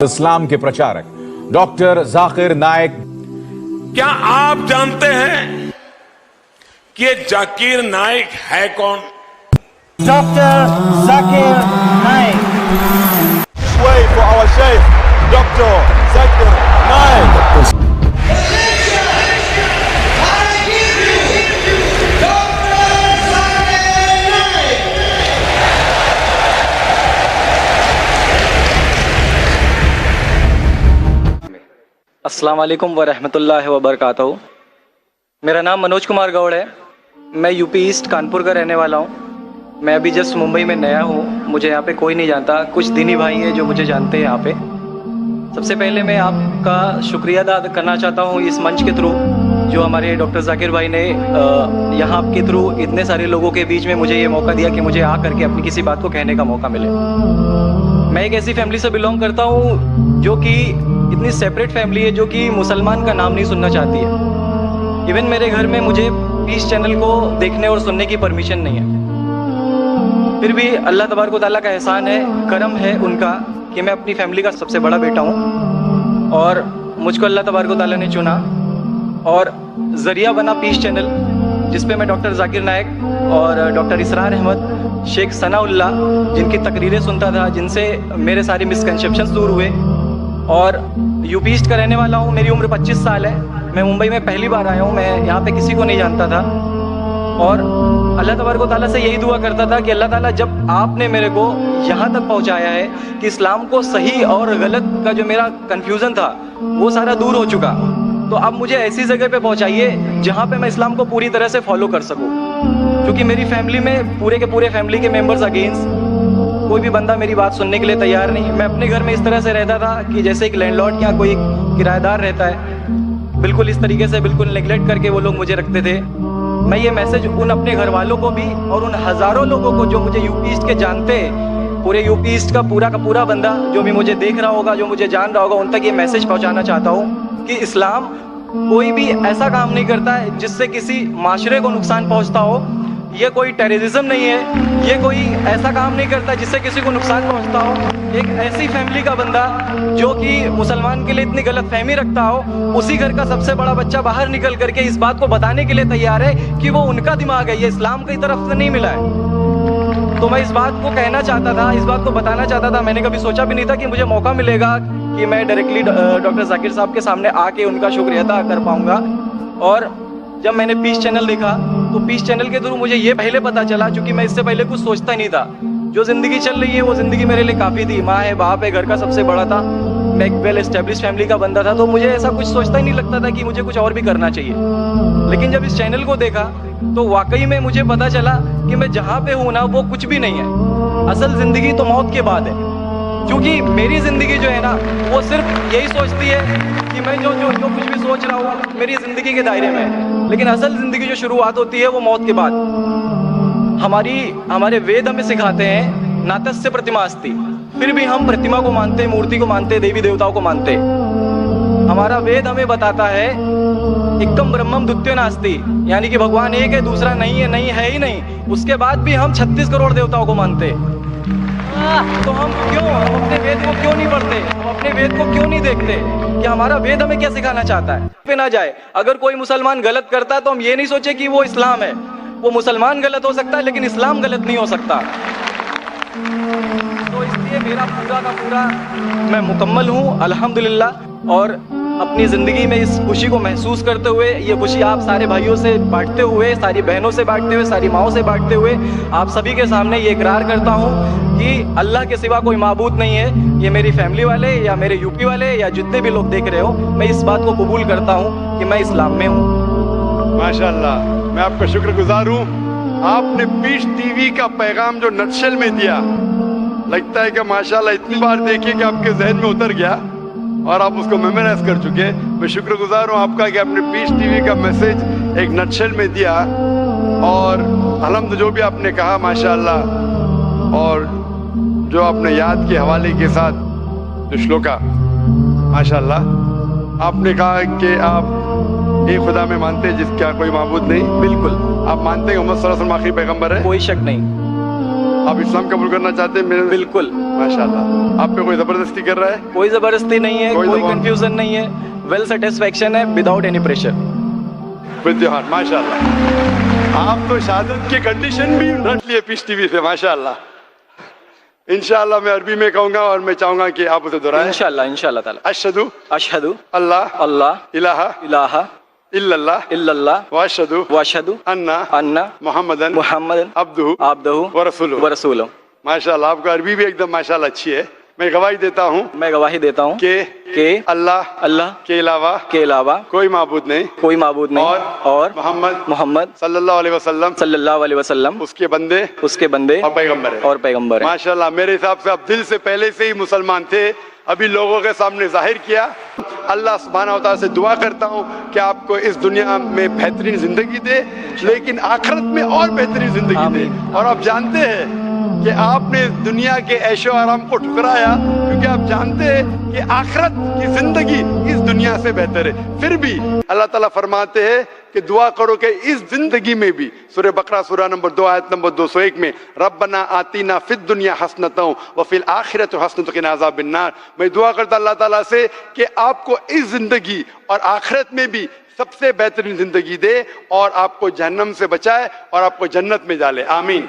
इस्लाम के प्रचारक डॉक्टर जाकिर नाइक। क्या आप जानते हैं कि ये जाकिर नाइक है कौन? Doctor Zakir Naik. Way for our Sheikh, Dr. Zakir Naik. अस्सलाम वालेकुम वरहमतुल्लाहि वबरकातुहू। मेरा नाम मनोज कुमार गौड़ है। मैं यूपी ईस्ट कानपुर का रहने वाला हूँ। मैं अभी जस्ट मुंबई में नया हूँ। मुझे यहाँ पे कोई नहीं जानता, कुछ दीनी भाई हैं जो मुझे जानते हैं यहाँ पे। सबसे पहले मैं आपका शुक्रिया अदा करना चाहता हूँ इस मंच के थ्रू, जो हमारे डॉक्टर जाकिर भाई ने यहाँ के थ्रू इतने सारे लोगों के बीच में मुझे ये मौका दिया कि मुझे आ करके अपनी किसी बात को कहने का मौका मिले। मैं एक ऐसी फैमिली से बिलोंग करता हूँ जो कि इतनी सेपरेट फैमिली है, जो कि मुसलमान का नाम नहीं सुनना चाहती है। इवन मेरे घर में मुझे पीस चैनल को देखने और सुनने की परमिशन नहीं है। फिर भी अल्लाह तबारक व तआला का एहसान है, करम है उनका कि मैं अपनी फैमिली का सबसे बड़ा बेटा हूँ और मुझको अल्लाह तबारक व तआला ने चुना और ज़रिया बना पीस चैनल, जिस पे मैं डॉक्टर जाकिर नाइक और डॉक्टर इसरार अहमद, शेख सनाउल्लाह, जिनकी तकरीरें सुनता था, जिनसे मेरे सारे मिसकंसेप्शंस दूर हुए। और यूपी ईस्ट का रहने वाला हूँ। मेरी उम्र 25 साल है। मैं मुंबई में पहली बार आया हूँ। मैं यहाँ पे किसी को नहीं जानता था और अल्लाह तबारक व तआला से यही दुआ करता था कि अल्लाह ताला जब आपने मेरे को यहाँ तक पहुँचाया है कि इस्लाम को सही और गलत का जो मेरा कन्फ्यूज़न था वो सारा दूर हो चुका, तो अब मुझे ऐसी जगह पे पहुँचाइए जहाँ पे मैं इस्लाम को पूरी तरह से फॉलो कर सकूँ। क्योंकि मेरी फैमिली में पूरे के पूरे फैमिली के मेंबर्स अगेंस्ट, कोई भी बंदा मेरी बात सुनने के लिए तैयार नहीं। मैं अपने घर में इस तरह से रहता था कि जैसे एक लैंडलॉर्ड या कोई किराएदार रहता है, बिल्कुल इस तरीके से बिल्कुल नेगलेक्ट करके वो लोग मुझे रखते थे। मैं ये मैसेज उन अपने घर वालों को भी और उन हज़ारों लोगों को जो मुझे यूपी ईस्ट के जानते, पूरे यूपी ईस्ट का पूरा बंदा जो भी मुझे देख रहा होगा, जो मुझे जान रहा होगा, उन तक ये मैसेज पहुँचाना चाहता हूँ कि इस्लाम कोई भी ऐसा काम नहीं करता है जिससे किसी माशरे को नुकसान पहुँचता हो। ये कोई टेररिज्म नहीं है, ये कोई ऐसा काम नहीं करता जिससे किसी को नुकसान पहुंचता हो। एक ऐसी फैमिली का बंदा जो कि मुसलमान के लिए इतनी गलत फहमी रखता हो, उसी घर का सबसे बड़ा बच्चा बाहर निकल करके इस बात को बताने के लिए तैयार है कि वो उनका दिमाग है, ये इस्लाम की तरफ से नहीं मिला है। तो मैं इस बात को कहना चाहता था, इस बात को बताना चाहता था। मैंने कभी सोचा भी नहीं था कि मुझे मौका मिलेगा कि मैं डायरेक्टली डॉक्टर जाकिर साहब के सामने आके उनका शुक्रिया अदा कर पाऊँगा। और जब मैंने पीस चैनल देखा तो पीस चैनल के थ्रू मुझे ये पहले पता चला, क्योंकि मैं इससे पहले कुछ सोचता ही नहीं था। जो ज़िंदगी चल रही है वो ज़िंदगी मेरे लिए काफ़ी थी। माँ है, बाप है, घर का सबसे बड़ा था, मैं एक वेल एस्टेब्लिश फैमिली का बंदा था, तो मुझे ऐसा कुछ सोचता ही नहीं लगता था कि मुझे कुछ और भी करना चाहिए। लेकिन जब इस चैनल को देखा तो वाकई में मुझे पता चला कि मैं जहाँ पे हूँ ना वो कुछ भी नहीं है। असल ज़िंदगी तो मौत के बाद है, क्योंकि मेरी ज़िंदगी जो है ना वो सिर्फ यही सोचती है कि मैं जो कुछ भी सोच रहा हूँ मेरी ज़िंदगी के दायरे में है। लेकिन असल ज़िंदगी जो शुरुआत होती है वो मौत के बाद। हमारे वेद हमें सिखाते हैं नातस्य प्रतिमा अस्ति, फिर भी हम प्रतिमा को मानते, मूर्ति को मानते, देवी देवताओं को मानते। हमारा वेद हमें बताता है एकम ब्रह्मम द्वितीयो नास्ति, यानी कि भगवान एक है, दूसरा नहीं है ही नहीं। उसके बाद भी हम 36 करोड़ देवताओं को मानते। तो हम अपने वेद को क्यों नहीं पढ़ते, हम अपने वेद को क्यों नहीं देखते कि हमारा वेद हमें क्या सिखाना चाहता है। पे ना जाए, अगर कोई मुसलमान गलत करता है तो हम ये नहीं सोचे कि वो इस्लाम है। वो मुसलमान गलत हो सकता है लेकिन इस्लाम गलत नहीं हो सकता। तो इसलिए मेरा पूरा का पूरा मैं मुकम्मल हूँ अल्हम्दुलिल्लाह। और अपनी ज़िंदगी में इस खुशी को महसूस करते हुए, ये खुशी आप सारे भाइयों से बांटते हुए, सारी बहनों से बांटते हुए, सारी माँओं से बांटते हुए आप सभी के सामने ये इकरार करता हूँ कि अल्लाह के सिवा कोई माबूद नहीं है। ये मेरी फैमिली वाले या मेरे यूपी वाले या जितने भी लोग देख रहे हो, मैं इस बात को कबूल करता हूँ कि मैं इस्लाम में हूँ। माशाअल्लाह, मैं आपका शुक्रगुजार हूँ। आपने पीस टीवी का पैगाम जो नटशेल में दिया, लगता है कि माशाअल्लाह इतनी बार देखिए कि आपके जहन में उतर गया और आप उसको मेमोराइज कर चुके। मैं शुक्रगुजार हूँ आपका कि आपने पीस टीवी का मैसेज एक नटशेल में दिया। और अलहम्द जो भी आपने कहा माशाअल्लाह, और जो आपने याद के हवाले के साथ जो श्लोका, माशाअल्लाह आपने कहा कि आप एक खुदा में मानते हैं जिसका कोई माबूद नहीं। बिल्कुल। आप मानते हैं मोहम्मद सल्लल्लाहु अलैहि वसल्लम आखिरी पैगंबर है? कोई शक नहीं। आप इस्लाम कबूल करना चाहते हैं मेरे? बिल्कुल। माशाल्लाह। आप पे कोई जबरदस्ती कर रहा है? कोई जबरदस्ती नहीं है, कोई दबाव- कंफ्यूजन नहीं है, वेल सेटिस्फेक्शन है without any pressure. With your heart, माशाल्लाह। आप तो शहादत के कंडीशन भी रट लिए पीस टीवी से, माशाल्लाह। इंशाल्लाह मैं अरबी में कहूंगा और मैं चाहूंगा कि आप उसे दोहराएं। इंशाल्लाह इंशाल्लाह ताला। अशहदु अशहदु अल्लाह अल्लाह इलाहा इलाहा इल्लल्लाह इल्लल्लाह व अशहदु व अशहदु अन्ना अन्ना मुहम्मदन मुहम्मदन अब्दुहु अब्दुहु व रसूलुहु। व रसूलुहु। माशाल्लाह, आपका अरबी भी एकदम माशाल्लाह अच्छी है। मैं गवाही देता हूँ मैं गवाही देता हूँ कि अल्लाह अल्लाह के अलावा के अलावा कोई माबूद नहीं कोई माबूद नहीं और मोहम्मद मोहम्मद सल्लल्लाहु अलैहि वसल्लम सल्लल्लाहु अलैहि वसल्लम उसके बंदे उसके बंदे और पैगंबर है। और पैगंबर है। माशाल्लाह, मेरे हिसाब से आप दिल से पहले से ही मुसलमान थे, अभी लोगों के सामने जाहिर किया। अल्लाह सुब्हानहू व तआला से दुआ करता हूँ कि आपको इस दुनिया में बेहतरीन जिंदगी दे, लेकिन आखिरत में और बेहतरीन जिंदगी दे। और आप जानते हैं कि आपने दुनिया के ऐशो आराम को ठुकराया, क्योंकि आप जानते हैं कि आखिरत की जिंदगी इस दुनिया से बेहतर है। फिर भी अल्लाह ताला फरमाते हैं कि दुआ करो कि इस जिंदगी में भी, सूरह बकरा सूरह नंबर 2 आयत नंबर 201 में, रब्बना आतीना फिद दुनिया हसनतों व फिल आखिरत हसनतों क़िना अज़ाबिन्नार। मैं दुआ करता अल्लाह ताला से कि आपको इस जिंदगी और आखिरत में भी सबसे बेहतरीन जिंदगी दे और आपको जहन्नम से बचाए और आपको जन्नत में डाले। आमीन।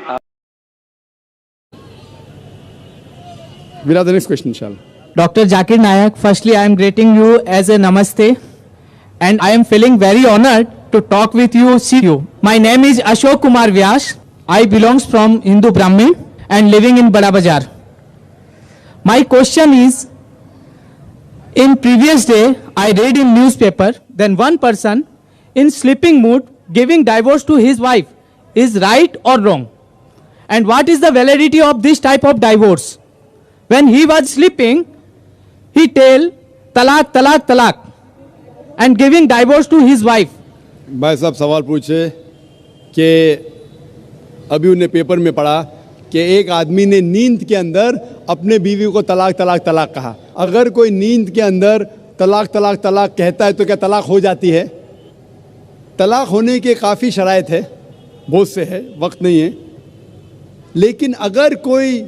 We'll have the next question, inshallah. Dr. Zakir Naik, firstly, I am greeting you as a namaste, and I am feeling very honored to talk with you, see you. My name is Ashok Kumar Vyas. I belongs from Hindu Brahmin and living in Bada Bazar. My question is, in previous day, I read in newspaper, then one person in sleeping mood giving divorce to his wife is right or wrong? And what is the validity of this type of divorce? When he was sleeping, he tell talak, talak, talak and giving divorce to his wife. भाई साहब सवाल पूछे कि अभी उन्हें paper में पढ़ा कि एक आदमी ने नींद के अंदर अपने बीवी को तलाक तलाक तलाक कहा। अगर कोई नींद के अंदर तलाक तलाक तलाक कहता है तो क्या तलाक हो जाती है? तलाक होने के काफ़ी शराइत है, बहुत से है, वक्त नहीं है। लेकिन अगर कोई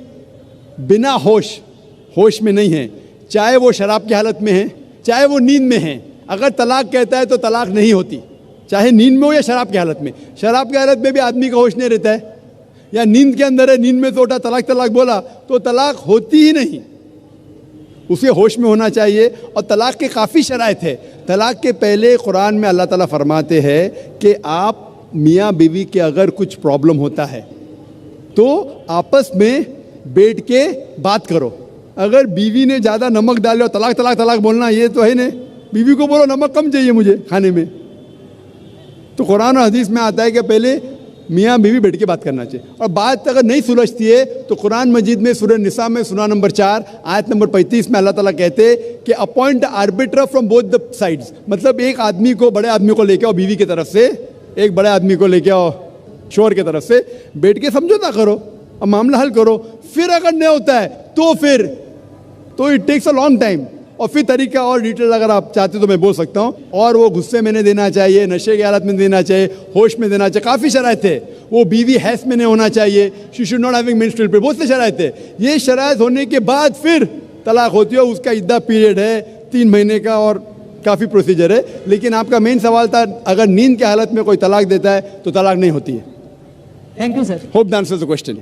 बिना होश में नहीं है, चाहे वो शराब की हालत में है, चाहे वो नींद में है, अगर तलाक कहता है तो तलाक नहीं होती, चाहे नींद में हो या शराब की हालत में। शराब की हालत में भी आदमी का होश नहीं रहता है, या नींद के अंदर है, नींद में तो उठा तलाक तलाक बोला तो तलाक होती ही नहीं, उसे होश में होना चाहिए। और तलाक के काफ़ी शराइत है। तलाक के पहले कुरान में अल्लाह ताला फरमाते हैं कि आप मियाँ बीवी के अगर कुछ प्रॉब्लम होता है तो आपस में बैठ के बात करो। अगर बीवी ने ज़्यादा नमक डाले और तलाक तलाक तलाक बोलना, ये तो है नहीं। बीवी को बोलो नमक कम चाहिए मुझे खाने में, तो कुरान और हदीस में आता है कि पहले मियाँ बीवी बैठ के बात करना चाहिए। और बात अगर नहीं सुलझती है तो कुरान मजीद में सूरह निसा में सूरह नंबर 4 आयत नंबर 35 में अल्लाह ताला कहते हैं कि appoint arbiter from both the sides. मतलब एक आदमी को, बड़े आदमी को लेके आओ बीवी की तरफ से, एक बड़े आदमी को लेके आओ शोहर की तरफ से, बैठ के समझौता करो और मामला हल करो। फिर अगर नहीं होता है तो it takes a long time. और फिर तरीका और डिटेल अगर आप चाहते तो मैं बोल सकता हूँ। और वो गुस्से में नहीं देना चाहिए, नशे की हालत में देना चाहिए, होश में देना चाहिए, काफ़ी शराइत है। वो बीवी हैस में नहीं होना चाहिए, she should not having menstrual period, बहुत से शराइत है। ये शराइत होने के बाद फिर तलाक होती है। उसका इद्दा पीरियड है 3 महीने का और काफ़ी प्रोसीजर है। लेकिन आपका मेन सवाल था, अगर नींद की हालत में कोई तलाक देता है तो तलाक नहीं होती है। Thank you, sir. Hope that answers the question.